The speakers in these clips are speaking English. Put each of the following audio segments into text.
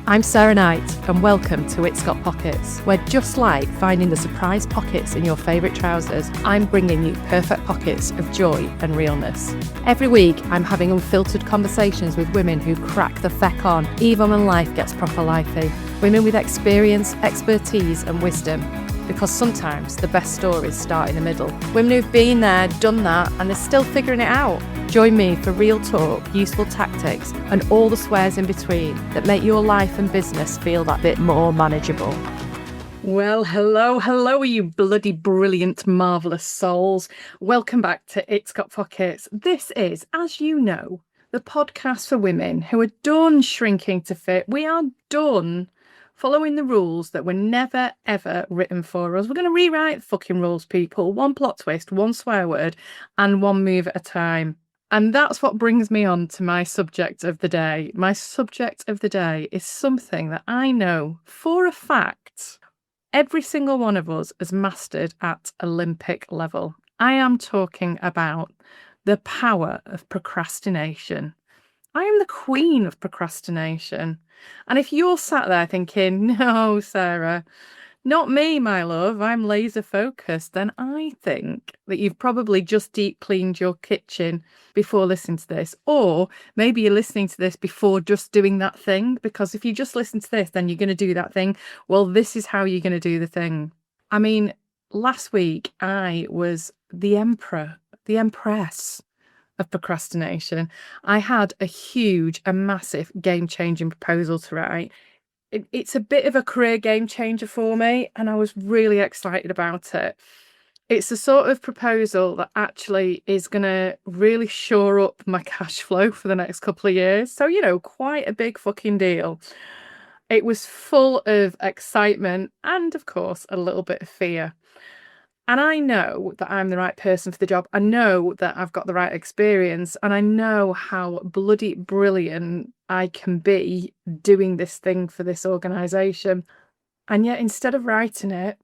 I'm Sarah Knight, and welcome to It's Got Pockets, where just like finding the surprise pockets in your favourite trousers, I'm bringing you perfect pockets of joy and realness. Every week, I'm having unfiltered conversations with women who crack the feck on, even when life gets proper lifey. Women with experience, expertise and wisdom. Because sometimes the best stories start in the middle. Women who've been there, done that, and they're still figuring it out. Join me for real talk, useful tactics, and all the swears in between that make your life and business feel that bit more manageable. Well, hello, you bloody brilliant, marvellous souls. Welcome back to It's Got Pockets. This is, as you know, the podcast for women who are done shrinking to fit. We are done following the rules that were never, ever written for us. We're going to rewrite the fucking rules, people. One plot twist, one swear word, and one move at a time. And that's what brings me on to my subject of the day. My subject of the day is something that I know for a fact every single one of us has mastered at Olympic level. I am talking about the power of procrastination. I am the queen of procrastination. And if you're sat there thinking, no, Sarah, not me, my love, I'm laser focused, then I think that you've probably just deep cleaned your kitchen before listening to this. Or maybe you're listening to this before just doing that thing, because if you just listen to this, then you're going to do that thing. Well, this is how you're going to do the thing. I mean, last week I was the empress of procrastination. I had a massive game-changing proposal to write. It's a bit of a career game changer for me, and I was really excited about it. It's the sort of proposal that actually is going to really shore up my cash flow for the next couple of years. So, quite a big fucking deal. It was full of excitement and, of course, a little bit of fear. And I know that I'm the right person for the job. I know that I've got the right experience, and I know how bloody brilliant I can be doing this thing for this organisation. And yet, instead of writing it,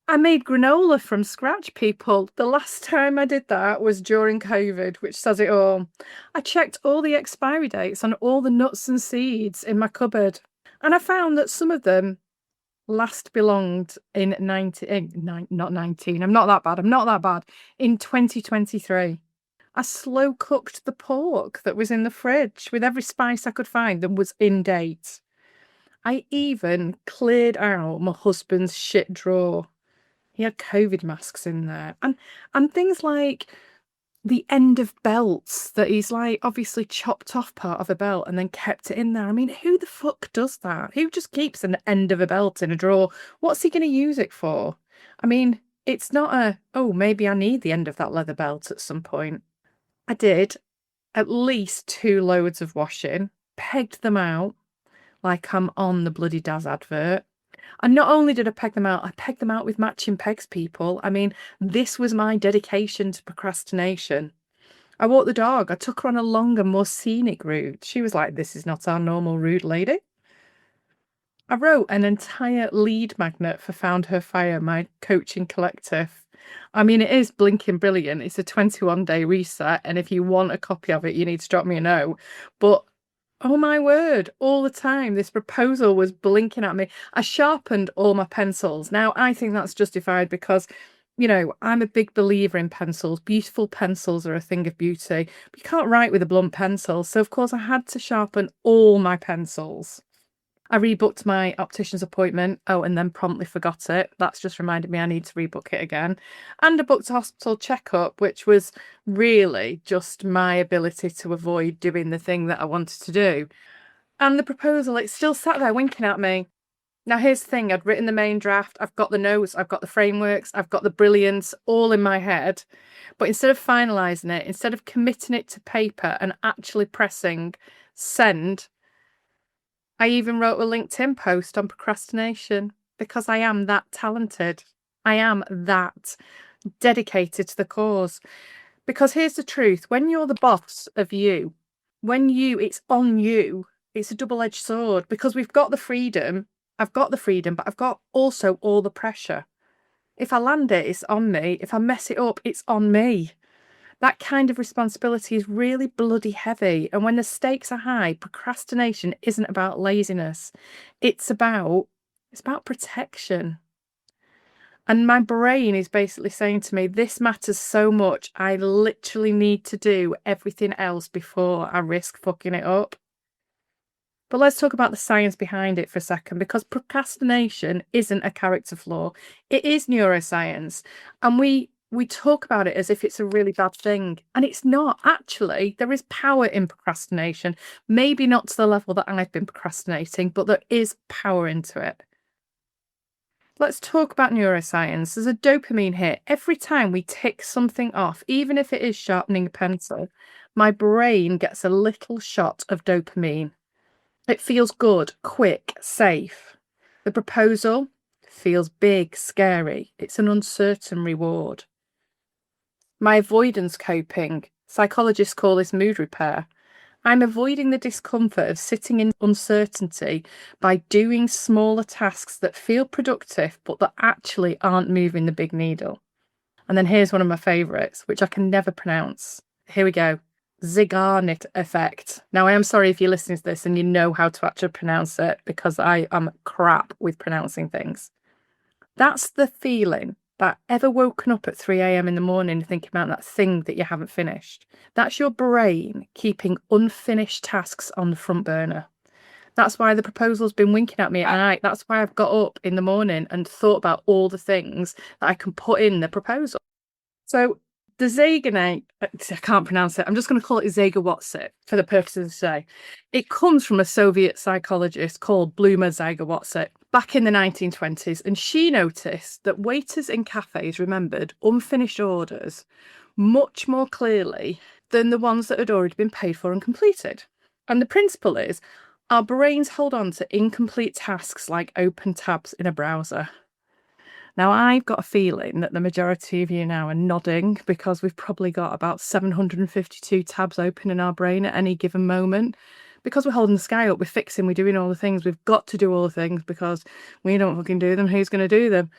I made granola from scratch, people. The last time I did that was during COVID, which says it all. I checked all the expiry dates on all the nuts and seeds in my cupboard, and I found that some of them last belonged in not 19. I'm not that bad. In 2023. I slow cooked the pork that was in the fridge with every spice I could find that was in date. I even cleared out my husband's shit drawer. He had COVID masks in there. And things like the end of belts that he's obviously chopped off part of a belt and then kept it in there. I mean, who the fuck does that? Who just keeps an end of a belt in a drawer? What's he going to use it for? I mean, it's not maybe I need the end of that leather belt at some point. I did at least 2 loads of washing, pegged them out like I'm on the bloody Daz advert. And not only did I pegged them out with matching pegs, people. I mean, this was my dedication to procrastination. I walked the dog. I took her on a longer, more scenic route. She was like, this is not our normal route, lady. I wrote an entire lead magnet for Found Her Fire, my coaching collective. I mean, it is blinking brilliant. It's a 21-day reset. And if you want a copy of it, you need to drop me a note. But oh my word, all the time, this proposal was blinking at me. I sharpened all my pencils. Now, I think that's justified because, I'm a big believer in pencils. Beautiful pencils are a thing of beauty. But you can't write with a blunt pencil. So, of course, I had to sharpen all my pencils. I rebooked my optician's appointment. Oh, and then promptly forgot it. That's just reminded me I need to rebook it again. And I booked a hospital checkup, which was really just my ability to avoid doing the thing that I wanted to do. And the proposal, it still sat there winking at me. Now, here's the thing. I'd written the main draft. I've got the notes. I've got the frameworks. I've got the brilliance all in my head. But instead of finalising it, instead of committing it to paper and actually pressing send, I even wrote a LinkedIn post on procrastination because I am that talented. I am that dedicated to the cause. Because here's the truth. When you're the boss of you, it's on you, it's a double-edged sword because we've got the freedom. I've got the freedom, but I've got also all the pressure. If I land it, it's on me. If I mess it up, it's on me. That kind of responsibility is really bloody heavy. And when the stakes are high, procrastination isn't about laziness. It's about protection. And my brain is basically saying to me, this matters so much. I literally need to do everything else before I risk fucking it up. But let's talk about the science behind it for a second, because procrastination isn't a character flaw. It is neuroscience. And we talk about it as if it's a really bad thing. And it's not. Actually, there is power in procrastination. Maybe not to the level that I've been procrastinating, but there is power into it. Let's talk about neuroscience. There's a dopamine hit. Every time we tick something off, even if it is sharpening a pencil, my brain gets a little shot of dopamine. It feels good, quick, safe. The proposal feels big, scary. It's an uncertain reward. My avoidance coping. Psychologists call this mood repair. I'm avoiding the discomfort of sitting in uncertainty by doing smaller tasks that feel productive but that actually aren't moving the big needle. And then here's one of my favourites, which I can never pronounce. Here we go. Zeigarnik effect. Now, I am sorry if you're listening to this and you know how to actually pronounce it, because I am crap with pronouncing things. That's the feeling that ever woken up at 3 a.m. in the morning thinking about that thing that you haven't finished. That's your brain keeping unfinished tasks on the front burner. That's why the proposal's been winking at me at night. That's why I've got up in the morning and thought about all the things that I can put in the proposal. So the Zeigarnik, I can't pronounce it. I'm just going to call it Zeigarnik for the purposes of today. It comes from a Soviet psychologist called Bluma Zeigarnik back in the 1920s. And she noticed that waiters in cafes remembered unfinished orders much more clearly than the ones that had already been paid for and completed. And the principle is our brains hold on to incomplete tasks like open tabs in a browser. Now, I've got a feeling that the majority of you now are nodding, because we've probably got about 752 tabs open in our brain at any given moment. Because we're holding the sky up, we're fixing, we're doing all the things. We've got to do all the things because we don't fucking do them. Who's going to do them?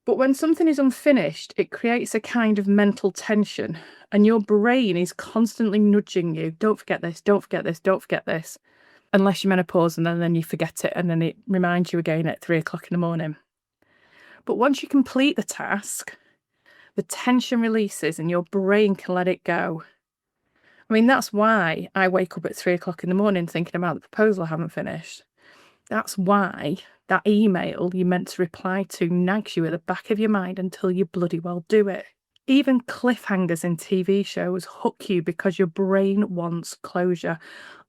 But when something is unfinished, it creates a kind of mental tension, and your brain is constantly nudging you. Don't forget this, don't forget this, don't forget this. Unless you're menopause, and then you forget it, and then it reminds you again at 3 o'clock in the morning. But once you complete the task, the tension releases and your brain can let it go. I mean, that's why I wake up at 3 o'clock in the morning thinking about the proposal I haven't finished. That's why that email you meant to reply to nags you at the back of your mind until you bloody well do it. Even cliffhangers in TV shows hook you because your brain wants closure.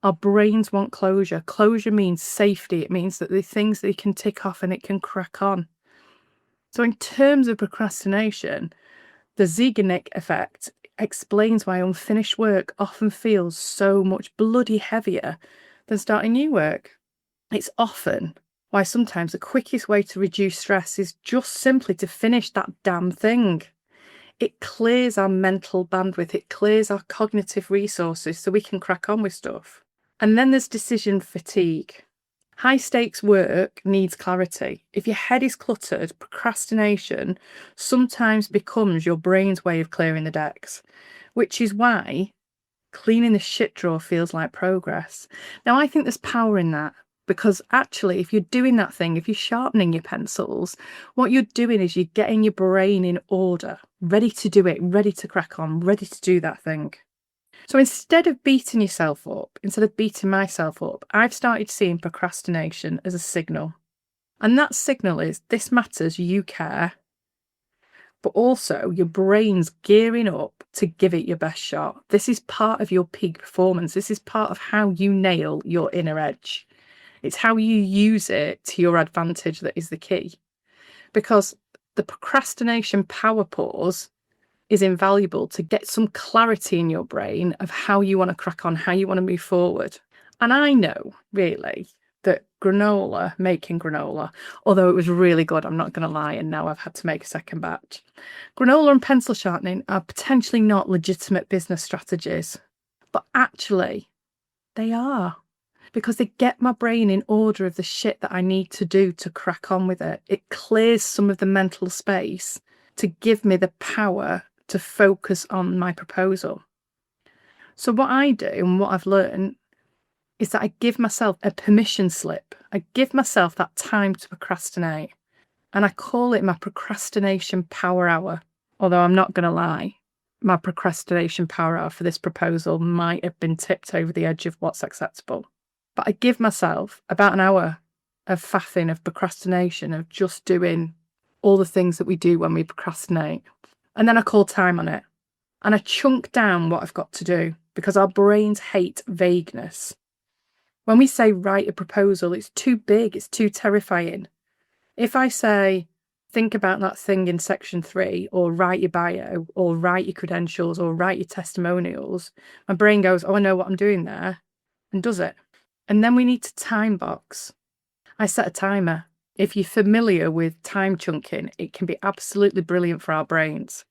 Our brains want closure. Closure means safety. It means that the things that you can tick off and it can crack on. So in terms of procrastination, the Zeigarnik effect explains why unfinished work often feels so much bloody heavier than starting new work. It's often why sometimes the quickest way to reduce stress is just simply to finish that damn thing. It clears our mental bandwidth, it clears our cognitive resources so we can crack on with stuff. And then there's decision fatigue. High stakes work needs clarity. If your head is cluttered, procrastination sometimes becomes your brain's way of clearing the decks, which is why cleaning the shit drawer feels like progress. Now, I think there's power in that, because actually, if you're doing that thing, if you're sharpening your pencils, what you're doing is you're getting your brain in order, ready to do it, ready to crack on, ready to do that thing. So instead of beating yourself up, instead of beating myself up, I've started seeing procrastination as a signal. And that signal is, this matters, you care, but also your brain's gearing up to give it your best shot. This is part of your peak performance. This is part of how you nail your inner edge. It's how you use it to your advantage that is the key. Because the procrastination power pause is invaluable to get some clarity in your brain of how you want to crack on, how you want to move forward. And I know, really, that making granola, although it was really good, I'm not going to lie, and now I've had to make a second batch. Granola and pencil sharpening are potentially not legitimate business strategies, but actually they are. Because they get my brain in order of the shit that I need to do to crack on with it. It clears some of the mental space to give me the power to focus on my proposal. So what I do and what I've learned is that I give myself a permission slip. I give myself that time to procrastinate. And I call it my procrastination power hour. Although I'm not going to lie, my procrastination power hour for this proposal might have been tipped over the edge of what's acceptable. But I give myself about an hour of faffing, of procrastination, of just doing all the things that we do when we procrastinate. And then I call time on it. And I chunk down what I've got to do, because our brains hate vagueness. When we say write a proposal, it's too big, it's too terrifying. If I say, think about that thing in section 3, or write your bio, or write your credentials, or write your testimonials, my brain goes, oh, I know what I'm doing there, and does it. And then we need to time box. I set a timer. If you're familiar with time chunking, it can be absolutely brilliant for our brains.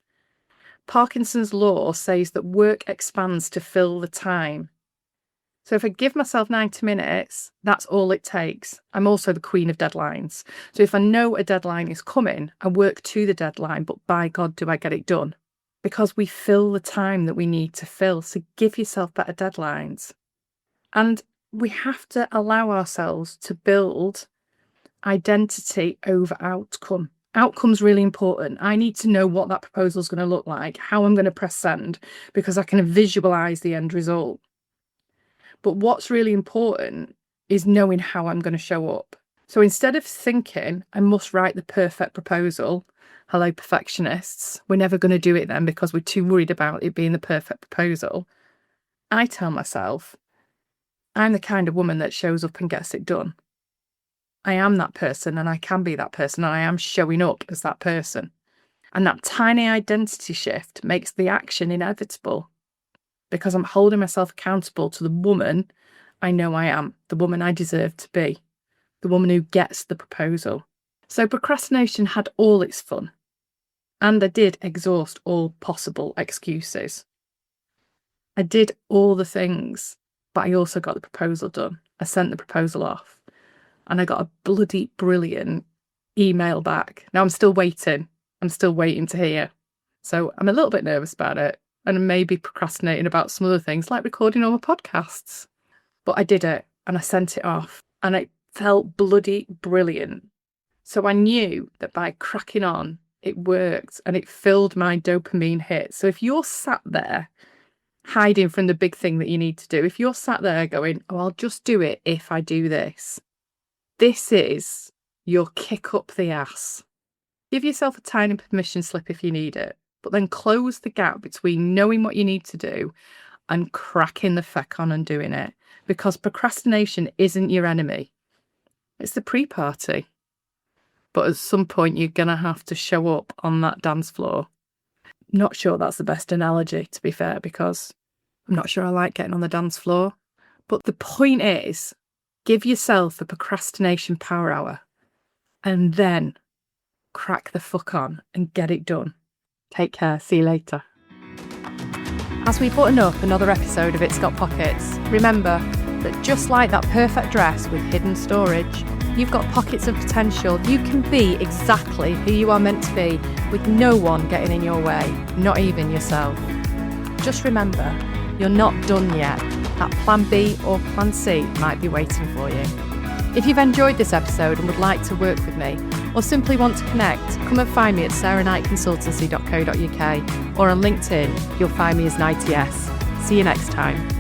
Parkinson's law says that work expands to fill the time. So if I give myself 90 minutes, that's all it takes. I'm also the queen of deadlines. So if I know a deadline is coming, I work to the deadline, but by God, do I get it done? Because we fill the time that we need to fill. So give yourself better deadlines. And we have to allow ourselves to build identity over outcome. Outcome's really important. I need to know what that proposal is going to look like, how I'm going to press send, because I can visualize the end result. But what's really important is knowing how I'm going to show up. So instead of thinking I must write the perfect proposal, hello perfectionists, we're never going to do it then because we're too worried about it being the perfect proposal. I tell myself, I'm the kind of woman that shows up and gets it done. I am that person, and I can be that person, and I am showing up as that person. And that tiny identity shift makes the action inevitable, because I'm holding myself accountable to the woman I know I am, the woman I deserve to be, the woman who gets the proposal. So procrastination had all its fun, and I did exhaust all possible excuses. I did all the things, but I also got the proposal done. I sent the proposal off, and I got a bloody brilliant email back. Now I'm still waiting to hear. So I'm a little bit nervous about it. And maybe procrastinating about some other things like recording all my podcasts. But I did it, and I sent it off, and it felt bloody brilliant. So I knew that by cracking on, it worked, and it filled my dopamine hit. So if you're sat there hiding from the big thing that you need to do, if you're sat there going, oh, I'll just do it if I do this, this is your kick up the ass. Give yourself a tiny permission slip if you need it. But then close the gap between knowing what you need to do and cracking the feck on and doing it. Because procrastination isn't your enemy. It's the pre-party. But at some point, you're going to have to show up on that dance floor. Not sure that's the best analogy, to be fair, because I'm not sure I like getting on the dance floor. But the point is, give yourself a procrastination power hour and then crack the fuck on and get it done. Take care. See you later. As we button up another episode of It's Got Pockets, remember that just like that perfect dress with hidden storage, you've got pockets of potential. You can be exactly who you are meant to be with no one getting in your way, not even yourself. Just remember, you're not done yet. That plan B or plan C might be waiting for you. If you've enjoyed this episode and would like to work with me, or simply want to connect, come and find me at sarahknightconsultancy.co.uk, or on LinkedIn, you'll find me as Nighty S. See you next time.